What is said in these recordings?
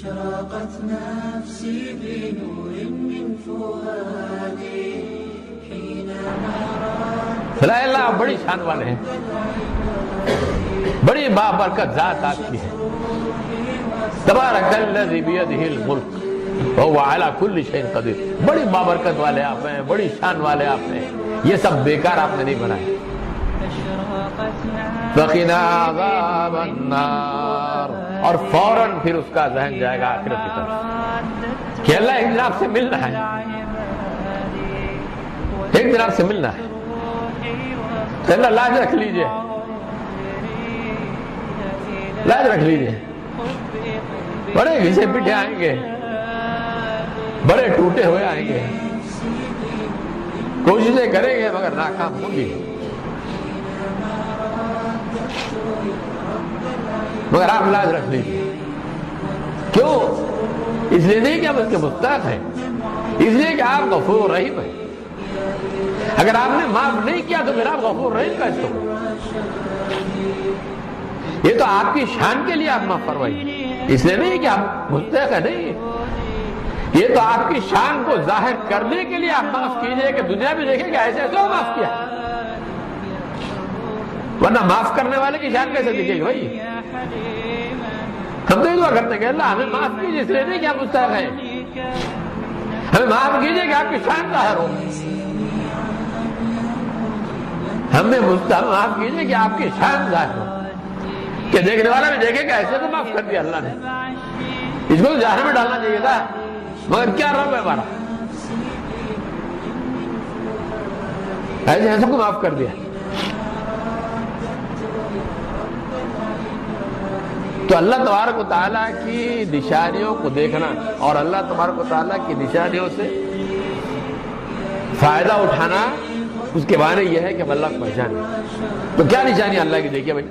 أشرقت نفسي بنور من فؤادي حينما لا اللہ بڑی شان والے ہیں، بڑی بابرکت ذات آپ کی ہے. تبارک الذی بیدہ الملک وہو علی کل شیء قدیر. بڑی بابرکت والے آپ ہیں، بڑی شان والے آپ ہیں. یہ سب بیکار آپ نے نہیں بنائے. فقنا عذاب النار، اور فوراً پھر اس کا ذہن جائے گا آخرت کی طرف کہ اللہ ایک دن آپ سے ملنا ہے، ایک دن آپ سے ملنا ہے. تو اللہ لاج رکھ لیجئے، لاج رکھ لیجئے. بڑے گھسے پیٹے آئیں گے، بڑے ٹوٹے ہوئے آئیں گے، کوششیں کریں گے مگر ناکام ہوں گی. مگر آپ لاج رکھ لیجئے. کیوں؟ اس لیے نہیں کہ آپ اس کے مستحق ہیں، اس لیے کہ آپ غفور رحیم ہیں. اگر آپ نے معاف نہیں کیا تو پھر آپ غفور رحیم کیسے ہو؟ یہ تو آپ کی شان کے لیے آپ معاف فرمائیے، اس لیے نہیں کہ آپ مستحق ہیں. نہیں، یہ تو آپ کی شان کو ظاہر کرنے کے لیے آپ معاف کیجئے کہ دنیا بھی دیکھے کہ ایسے ایسے معاف کیا. ورنہ معاف کرنے والے کی شان کیسے دکھے گی بھائی؟ ہم تو یہ دعا کرتے ہیں کہ اللہ ہمیں معاف کیجئے، اس لیے نہیں کہ آپ مستحق ہیں، ہمیں معاف کیجئے کہ آپ کی شان ظاہر ہو. ہمیں معاف کیجئے کہ آپ کی شان ظاہر ہو، کہ دیکھنے والا بھی دیکھے کہ ایسے تو معاف کر دیا اللہ نے. اس کو تو جہنم میں ڈالنا چاہیے تھا، مگر کیا رب ہے ہمارا، ایسے ایسے کو معاف کر دیا. تو اللہ تبارک و تعالیٰ کی نشانیوں کو دیکھنا اور اللہ تبارک و تعالیٰ کی نشانیوں سے فائدہ اٹھانا، اس کے معنی یہ ہے کہ ہم اللہ کو پہچانے. تو کیا نشانی اللہ کی دیکھیے بھائی؟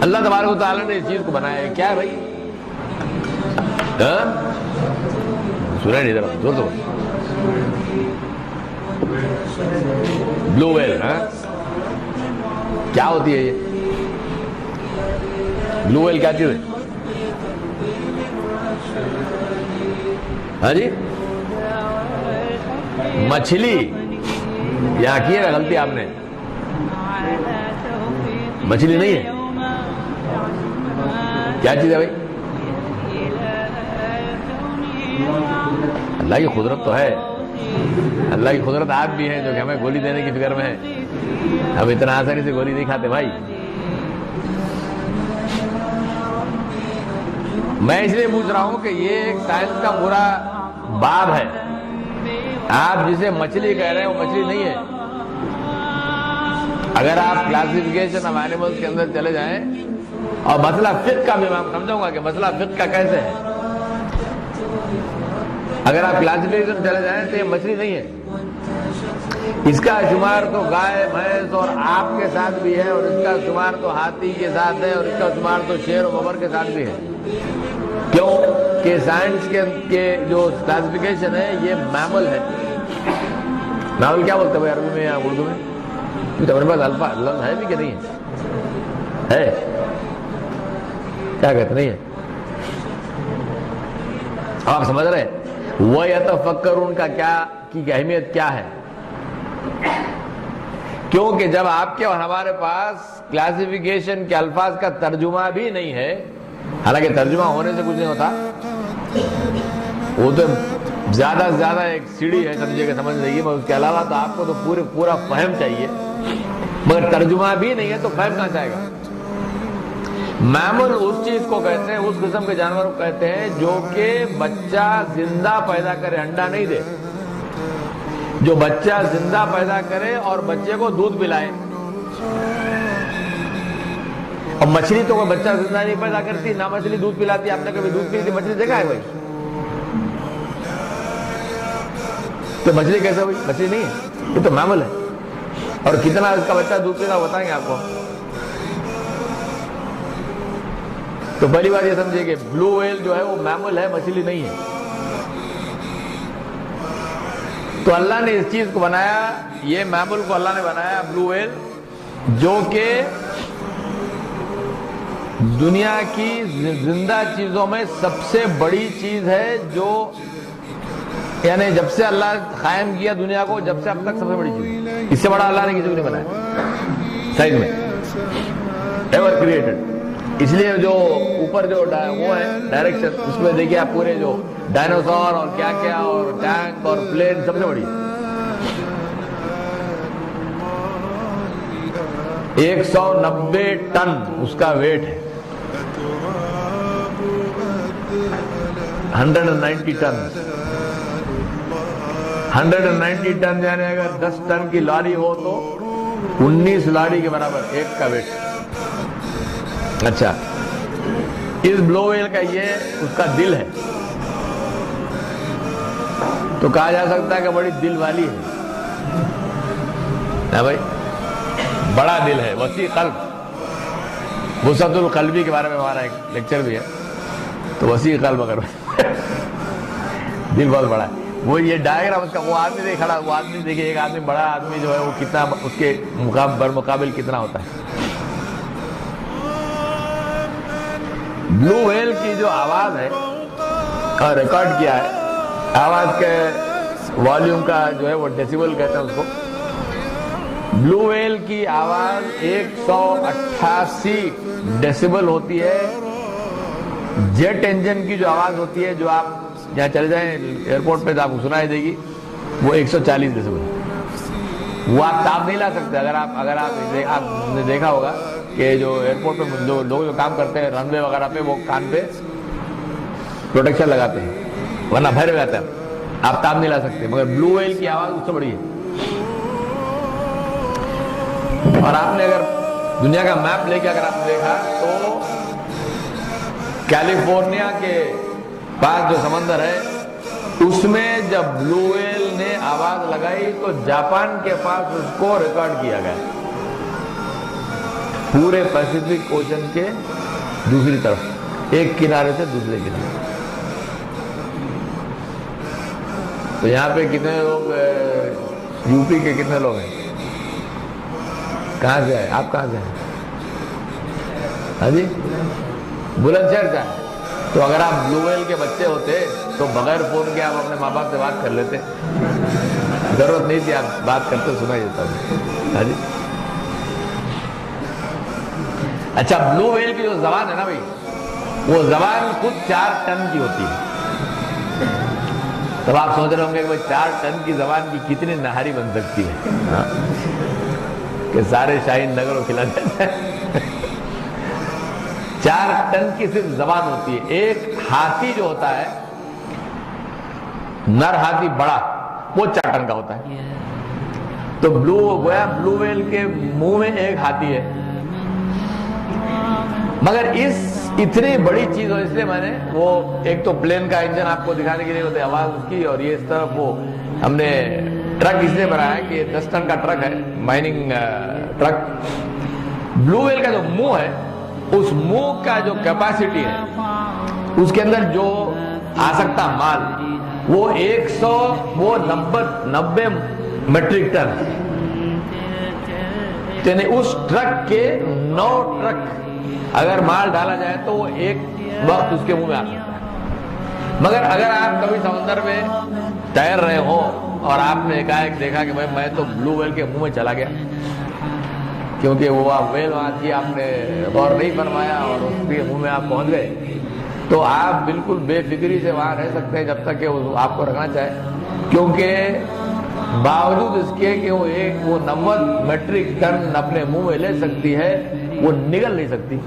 اللہ تبارک و تعالیٰ نے اس چیز کو بنایا ہے. کیا ہے بھائی؟ سنا نہیں ذرا زور سے. بلو ویل کیا ہوتی ہے یہ؟ بلو ویل کیا چیز ہے؟ ہاں جی، مچھلی. یہاں کی ہے غلطی آپ نے، مچھلی نہیں ہے. کیا چیز ہے بھائی؟ اللہ کی قدرت تو ہے. اللہ کی قدرت آپ بھی ہیں جو کہ ہمیں گولی دینے کی فکر میں ہے. ہم اتنا آسانی سے گولی نہیں کھاتے بھائی. میں اس لیے پوچھ رہا ہوں کہ یہ ایک سائنس کا پورا باب ہے. آپ جسے مچھلی کہہ رہے ہیں وہ مچھلی نہیں ہے. اگر آپ کلاسیفیکیشن آف اینیملز کے اندر چلے جائیں اور مسئلہ فقہ کا بھی میں سمجھاؤں گا کہ مسئلہ فقہ کا کیسے ہے. اگر آپ کلاسیفیکیشن چلے جائیں تو یہ مچھلی نہیں ہے. اس کا شمار تو گائے بھینس اور آپ کے ساتھ بھی ہے، اور اس کا شمار تو ہاتھی کے ساتھ ہے، اور اس کا شمار تو شیر و ببر کے ساتھ بھی ہے. کیوں کہ سائنس کے جو کلاسیفیکیشن ہے یہ میمل ہے. میمل کیا بولتے ہیں بھائی عربی میں یا اردو میں؟ ہمارے پاس الفاظ لفظ ہے بھی کہ نہیں ہے؟ کیا کہتے نہیں ہے؟ آپ سمجھ رہے ہیں؟ وَيَتَفَكَّرُونَ کا کیا کی اہمیت کیا ہے؟ کیونکہ جب آپ کے اور ہمارے پاس کلاسیفیکیشن کے الفاظ کا ترجمہ بھی نہیں ہے، حالانکہ ترجمہ ہونے سے کچھ نہیں ہوتا، وہ تو زیادہ سے زیادہ ایک سیڑھی ہے سمجھے کہ سمجھ لیں گے، مگر اس کے علاوہ تو آپ کو تو پورا فہم چاہیے. مگر ترجمہ بھی نہیں ہے تو فہم کہاں جائے گا؟ میمل اس چیز کو کہتے ہیں، اس قسم کے جانور کو کہتے ہیں جو کہ بچہ زندہ پیدا کرے، انڈا نہیں دے، جو بچہ زندہ پیدا کرے اور بچے کو دودھ پلائے. اور مچھلی تو کوئی بچہ زندہ نہیں پیدا کرتی، نہ مچھلی دودھ پلاتی. آپ نے کبھی دودھ پی تھی مچھلی دیکھا ہے بھائی؟ تو مچھلی کیسے ہوئی؟ مچھلی نہیں ہے، یہ تو میمل ہے. اور کتنا اس کا بچہ دودھ پیتا بتائیں گے آپ کو. تو پہلی بات یہ سمجھیے کہ بلو ویل جو ہے وہ میمل ہے، مچھلی نہیں ہے. تو اللہ نے اس چیز کو بنایا، یہ میمل کو اللہ نے بنایا بلو ویل، جو کہ دنیا کی زندہ چیزوں میں سب سے بڑی چیز ہے جو یعنی جب سے اللہ قائم کیا دنیا کو جب سے اب تک سب سے بڑی چیز، اس سے بڑا اللہ نے کسی کو نہیں بنایا سائز میں، ایور کریٹڈ۔ اس لیے جو اوپر جو وہ ہے ڈائریکشن، اس میں دیکھیے آپ پورے جو ڈائنوسور اور کیا کیا اور ٹینک اور پلین سب سے بڑی 190 ٹن اس کا ویٹ ہے، 190 ٹن 190 ٹن، یعنی اگر 10 ٹن کی لاری ہو تو 19 لاری کے برابر ایک کا ویٹ۔ اچھا، اس بلو ویل کا یہ اس کا دل ہے، تو کہا جا سکتا ہے کہ بڑی دل والی ہے بھائی، بڑا دل ہے، وسیع قلب۔ وسعت القلبی کے بارے میں ہمارا ایک لیکچر بھی ہے، تو وسیع قلب اگر دل بہت بڑا ہے۔ وہ یہ ڈائیگرام اس کا، وہ آدمی دیکھ کھڑا، وہ آدمی دیکھیے ایک آدمی بڑا آدمی جو ہے وہ کتنا اس کے برمقابل کتنا ہوتا ہے۔ بلو ویل کی جو آواز ہے اور ریکارڈ کیا ہے، آواز کے والیوم کا جو ہے وہ ڈیسیبل کہتے ہیں اس کو۔ بلو ویل کی آواز 188 ڈیسیبل ہوتی ہے۔ جیٹ انجن کی جو آواز ہوتی ہے، جو آپ جہاں چلے جائیں ایئرپورٹ پہ تو آپ کو سنائی دے گی، وہ 140 ڈیسیبل ہے۔ وہ آپ تاب نہیں لا سکتے۔ اگر آپ نے دیکھا ہوگا کہ جو ایئرپورٹ پہ جو لوگ جو کام کرتے ہیں رن وے وغیرہ پہ، وہ کان پہ پروٹیکشن لگاتے ہیں، ورنہ بھر جاتا ہے، آپ تاب نہیں لا سکتے۔ مگر بلو ویل کی آواز اس سے بڑی ہے۔ اور آپ نے اگر دنیا کا میپ لے کے اگر آپ نے دیکھا تو کیلیفورنیا کے پاس جو سمندر ہے اس میں جب بلو ویل نے آواز لگائی تو جاپان کے پاس اس کو ریکارڈ کیا گیا، پورے پیسیفک اوشن کے دوسری طرف، ایک کنارے سے دوسرے کنارے۔ تو یہاں پہ کتنے لوگ یو پی کے کتنے لوگ ہیں؟ کہاں سے آئے آپ؟ کہاں سے ہیں؟ ہاں جی، بلند شہر سے آئے۔ تو اگر آپ بلو ویل کے بچے ہوتے تو بغیر فون کے آپ اپنے ماں باپ سے بات کر لیتے، ضرورت نہیں تھی آپ بات کرتے، سنا جاتا ہے۔ ہاں جی، اچھا، بلو ویل کی جو زبان ہے نا بھائی، وہ زبان خود 4 ٹن کی ہوتی ہے۔ تب آپ سوچ رہے ہوں گے کہ بھائی 4 ٹن کی زبان کی کتنی نہاری بن سکتی ہے کہ سارے شاہین نگر کو کھلا جاتا ہے۔ 4 ٹن کی صرف زبان ہوتی ہے۔ ایک ہاتھی جو ہوتا ہے، نر ہاتھی بڑا، وہ 4 ٹن کا ہوتا ہے۔ تو بلو ویل کے منہ میں ایک ہاتھی ہے، مگر اتنی بڑی چیز ہو، اس لیے میں نے وہ ایک تو پلین کا انجن آپ کو دکھانے کے لیے ہوتے آواز اس کی، اور یہ اس طرف وہ ہم نے ٹرک اس لیے بنایا ہے کہ 10 ٹن کا ٹرک ہے، مائننگ ٹرک۔ بلو ویل کا جو منہ ہے، اس منہ کا جو کیپیسٹی ہے، اس کے اندر جو آ سکتا مال، وہ 90 میٹرک ٹن، یعنی اس ٹرک کے 9 ٹرک اگر مال ڈالا جائے تو وہ ایک وقت اس کے منہ میں آ سکتا ہے۔ مگر اگر آپ کبھی سمندر میں تیر رہے ہو اور آپ نے دیکھا کہ بھائی میں تو بلو ویل کے منہ میں چلا گیا، کیونکہ وہ ویل وہاں تھی، آپ نے غور نہیں فرمایا اور اس کے منہ میں آپ پہنچ گئے، تو آپ بالکل بے فکری سے وہاں رہ سکتے ہیں جب تک کہ وہ آپ کو رکھنا چاہے، کیونکہ باوجود اس کے کہ وہ 90 میٹرک ٹن اپنے منہ میں لے سکتی ہے، وہ نگل نہیں سکتی۔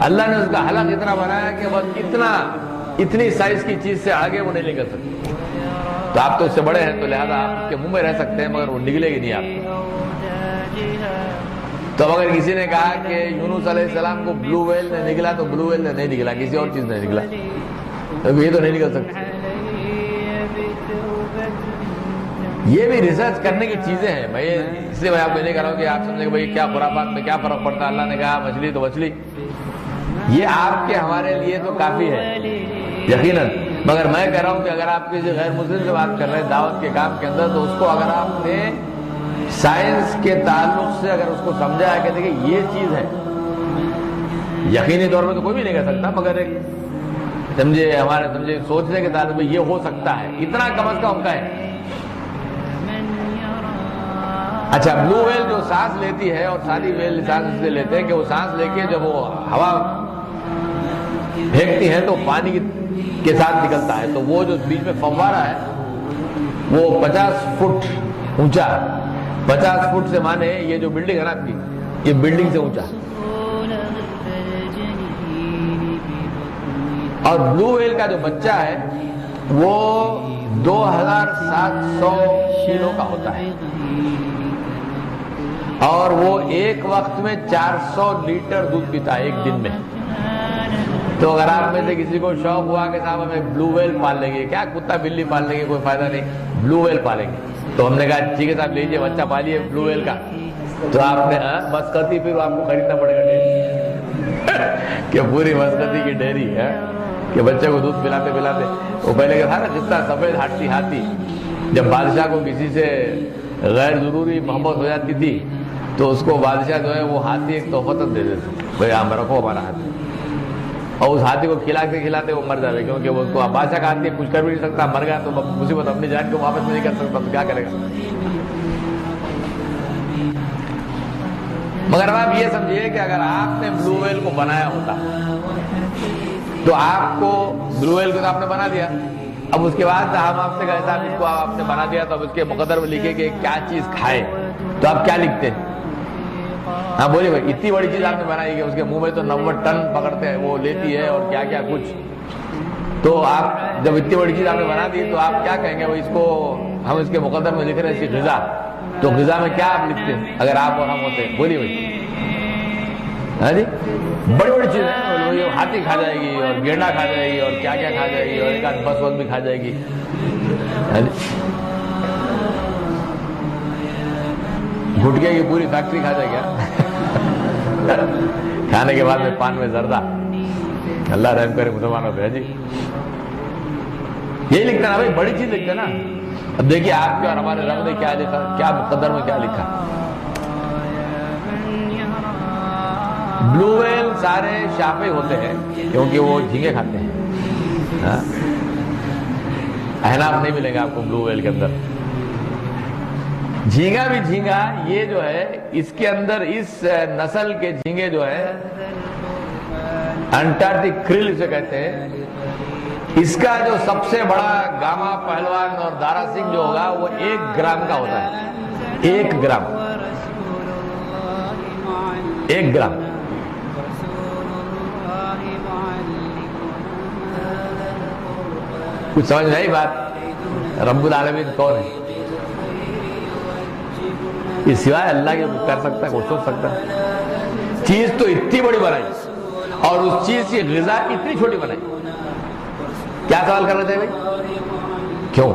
اللہ نے اس کا حلق اتنا بنایا کہ بس اتنی سائز کی چیز سے آگے وہ نہیں نکل سکتی۔ تو آپ تو اس سے بڑے ہیں، تو لہذا آپ اس کے منہ میں رہ سکتے ہیں، مگر وہ نگلے گی نہیں آپ کو۔ تو اگر کسی نے کہا کہ یونس علیہ السلام کو بلو ویل نے نگلا، تو بلو ویل نے نہیں نگلا، کسی اور چیز نے نگلا، یہ تو نہیں نکل سکتی۔ یہ بھی ریسرچ کرنے کی چیزیں ہیں۔ میں اس لیے میں آپ کو نہیں کہہ رہا ہوں کہ آپ سمجھیں کہ بھائی کیا خرافات میں کیا فرق پڑتا ہے، اللہ نے کہا مچھلی تو مچھلی، یہ آپ کے ہمارے لیے تو کافی ہے یقیناً، مگر میں کہہ رہا ہوں کہ اگر آپ کسی غیر مسلم سے بات کر رہے ہیں دعوت کے کام کے اندر، تو اس کو اگر آپ نے سائنس کے تعلق سے اگر اس کو سمجھا ہے کہ دیکھیں یہ چیز ہے، یقینی طور پر تو کوئی بھی نہیں کر سکتا، مگر ایک سمجھے ہمارے سوچنے کے تعلق میں یہ ہو سکتا ہے، اتنا کم از کم کا ہے۔ اچھا، بلو ویل جو سانس لیتی ہے، اور ساری ویل سانس اس لیے لیتے ہیں کہ وہ سانس لے کے جب وہ ہوا پھینکتی ہے تو پانی کے ساتھ نکلتا ہے، تو وہ جو بیچ میں فوارہ ہے وہ 50 فٹ اونچا، 50 فٹ سے مانے یہ جو بلڈنگ ہے نا آپ کی، یہ بلڈنگ سے اونچا، اور بلو ویل کا جو بچہ ہے وہ 2700 کلو کا ہوتا ہے، اور وہ ایک وقت میں 400 لیٹر دودھ پیتا ہے ایک دن میں۔ تو اگر آپ میں سے کسی کو شوق ہوا کہ صاحب ہمیں بلو ویل پال لیں گے، کیا کتا بلی پال لیں گے کوئی فائدہ نہیں، بلو ویل پالیں گے، تو ہم نے کہا ٹھیک ہے صاحب لیجیے بچہ پالیے بلو ویل کا۔ تو آپ نے مسقطی پھر آپ کو خریدنا پڑے گا ڈیری کہ پوری مسقطی کی ڈیری ہے کہ بچے کو دودھ پلاتے پلاتے، وہ پہلے کا تھا نا قصہ سفید ہاتھی، جب بادشاہ کو کسی سے غیر ضروری محبت ہو جاتی تھی تو اس کو بادشاہ جو ہے وہ ہاتھی ایک تحفتاً دے دیتے، بھائی ہم رکھو ہمارا ہاتھی، اور اس ہاتھی کو کھلاتے کھلاتے وہ مر جاتے، کیونکہ وہ اس کو بادشاہ کا ہاتھی کچھ کر بھی نہیں سکتا، مر گیا تو مصیبت، اپنی جان کو واپس نہیں کر سکتا تو کیا کرے گا۔ مگر اب آپ یہ سمجھیے کہ اگر آپ نے بلو ویل کو بنایا ہوتا تو آپ کو بلو ویل کو تو آپ نے بنا دیا، اب اس کے بعد ہم آپ سے کہے صاحب اس کو آپ نے بنا دیا تو اب اس کے مقدر میں لکھے کہ کیا چیز کھائے، تو آپ کیا لکھتے ہیں؟ ہاں بولیے بھائی، اتنی بڑی چیز آپ نے بنائی کہ اس کے منہ میں تو 90 ٹن پکڑتے ہیں وہ لیتی ہے اور کیا کیا کچھ، تو آپ جب اتنی بڑی چیز آپ نے بنا دی تو آپ کیا کہیں گے؟ وہ اس کو ہم اس کے مقدر میں لکھ رہے ہیں غذا، تو غذا میں کیا آپ لکھتے ہیں اگر آپ اور ہم ہوتے ہیں؟ بولیے بھائی۔ ہاں جی، بڑی بڑی چیز ہے، ہاتھی کھا جائے گی اور گینڈا کھا جائے گی اور کیا کیا کھا جائے گی اور ایک آدھ بس وقت بھی کھا جائے گی۔ گھٹکے کی پوری فیکٹری کھا جائے گا کھانے کے بعد میں پان میں زردہ، اللہ رحم کرے مسلمانوں پہ۔ جی یہی لکھتا نا بھائی، بڑی چیز لکھتا نا۔ اب دیکھیے آپ کے اور ہمارے رب نے کیا لکھا، کیا مقدر میں کیا لکھا۔ بلو ویل سارے شافع ہوتے ہیں کیونکہ وہ جھینگے کھاتے ہیں، احناف نہیں ملیں گے آپ کو بلو ویل کے اندر۔ جھینگا بھی جھینگا، یہ جو ہے اس کے اندر اس نسل کے جھینگے جو ہے انٹارکٹک کرل اسے کہتے ہیں، اس کا جو سب سے بڑا گاما پہلوان اور دارا سنگھ جو ہوگا وہ 1 گرام کا ہوتا ہے، 1 گرام، 1 گرام۔ کچھ سمجھ میں آئی بات؟ رب العالمین کون ہے؟ یہ سوائے اللہ کے کر سکتا ہے، کوئی سوچ سکتا ہے؟ چیز تو اتنی بڑی بنائی اور اس چیز کی غذا اتنی چھوٹی بنائی، کیا سوال کر رہے تھے بھائی؟ کیوں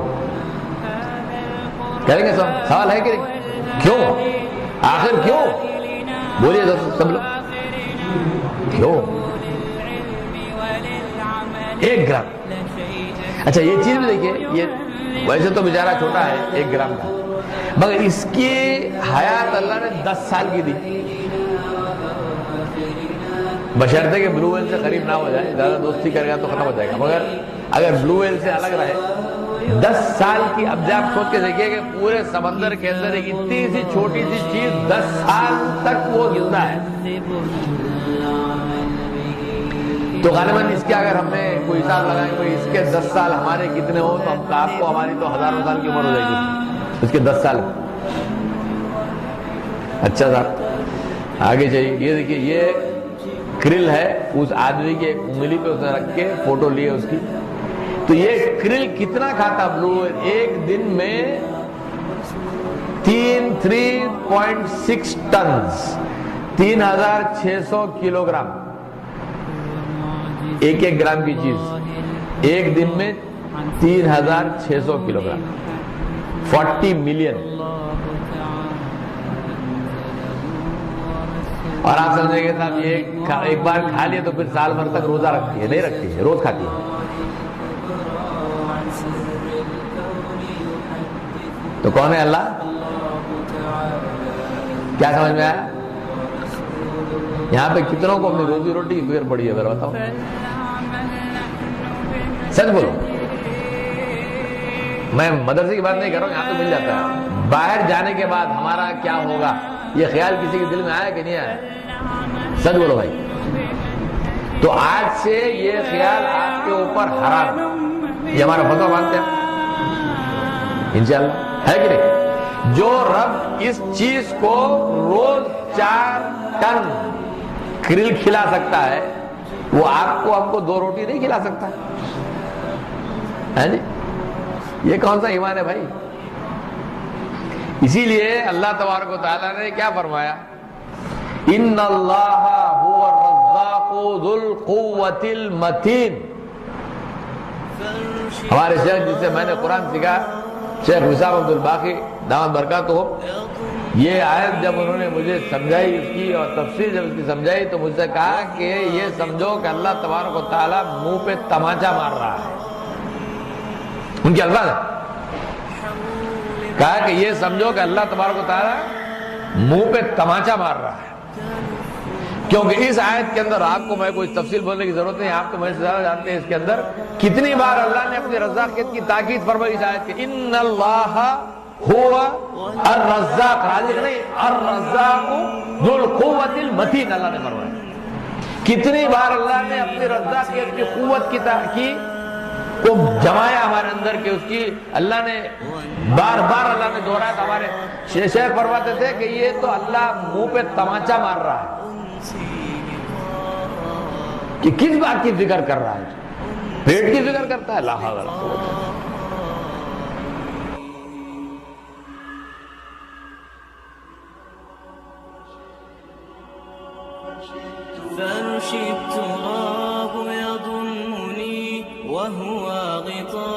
کریں گے سوال ہے کہ نہیں؟ کیوں؟ آخر کیوں؟ بولیے سب لوگ، کیوں 1 گرام؟ اچھا یہ چیز بھی دیکھیے، یہ ویسے تو بیچارہ چھوٹا ہے 1 گرام کا، مگر اس کی حیات اللہ نے 10 سال کی دی، بشرطے کہ بلو ویل سے قریب نہ ہو جائے، زیادہ دوستی کرے گا تو ختم ہو جائے گا، مگر اگر بلو ویل سے الگ رہے 10 سال کی۔ اب آپ سوچ کے دیکھیے کہ پورے سمندر کے اندر ایک اتنی سی چھوٹی سی چیز 10 سال تک وہ زندہ ہے، تو غالباً اس کے اگر ہم نے کوئی حساب لگائیں کہ اس کے 10 سال ہمارے کتنے ہو تو ہم آپ کو ہماری تو ہزاروں سال کی عمر ہو جائے گی اس کے 10 سال۔ اچھا صاحب آگے چاہیے، یہ دیکھیے یہ کرل ہے، اس آدمی کے ایک انگلی پہ اس نے رکھ کے فوٹو لیے اس کی، تو یہ کرل کتنا کھاتا بلو ویل؟ ایک دن میں 3.6 ٹنز، 3600 کلو گرام، ایک گرام کی چیز ایک دن میں 3600 کلو گرام، 40 ملین۔ اور آپ سمجھیں گے صاحب یہ ایک بار کھا لیا تو پھر سال بھر تک روزہ رکھتی ہے؟ نہیں رکھتی ہے، روز کھاتی ہے۔ تو کون ہے اللہ؟ کیا سمجھ میں آیا؟ یہاں پہ کتنوں کو اپنی روزی روٹی کی فکر پڑی ہے ذرا بتاؤ، سچ بولو. میں مدرسے کی بات نہیں کر رہا ہوں، یہاں تو مل جاتا ہے. باہر جانے کے بعد ہمارا کیا ہوگا یہ خیال کسی کے دل میں آیا کہ نہیں آیا؟ سچ بولو بھائی. تو آج سے یہ خیال آپ کے اوپر حرام ہے. یہ ہمارا فتویٰ مانتے ہیں انشاءاللہ، ہے کہ نہیں؟ جو رب اس چیز کو روز 4 ٹن کریل کھلا سکتا ہے، وہ آپ کو ہم کو 2 روٹی نہیں کھلا سکتا ہے جی؟ یہ کون سا ایمان ہے بھائی؟ اسی لیے اللہ تبارک و تعالیٰ نے کیا فرمایا؟ ان اللہ هو الرزاق ذو القوۃ المتین. ہمارے شیخ جس سے میں نے قرآن سیکھا، شیخ وسام عبد الباقی دامت برکاتہ، یہ آیت جب انہوں نے مجھے سمجھائی اس کی اور تفسیر جب اس کی سمجھائی تو مجھ سے کہا کہ یہ سمجھو کہ اللہ تبارک و تعالیٰ منہ پہ تماچا مار رہا ہے. ان کے الفاظ ہے، کہا کہ یہ سمجھو کہ اللہ تبارک و تعالیٰ منہ پہ تماچا مار رہا ہے. کیونکہ اس آیت کے اندر آپ کو میں کوئی تفصیل بولنے کی ضرورت نہیں، آپ تو مجھ سے زیادہ جانتے ہیں اس کے اندر کتنی بار اللہ نے اپنی رزاقیت کی تاکید فرمائی اس آیت کے. ان اللہ هو الرزاق، رازق نہیں، الرزاق ذو القوۃ المتین اللہ نے فرمایا. کتنی بار اللہ نے اپنی رزاقیت کی قوت کی کو جمایا ہمارے اندر کہ اس کی اللہ نے بار بار اللہ نے دہرایا. تھا ہمارے شیخ فرماتے تھے کہ یہ تو اللہ منہ پہ تماچا مار رہا ہے کہ کس بات کی فکر کر رہا ہے؟ پیٹ کی فکر کرتا ہے. لا حول ولا قوت. فرش التراب يضمني وهو غطاء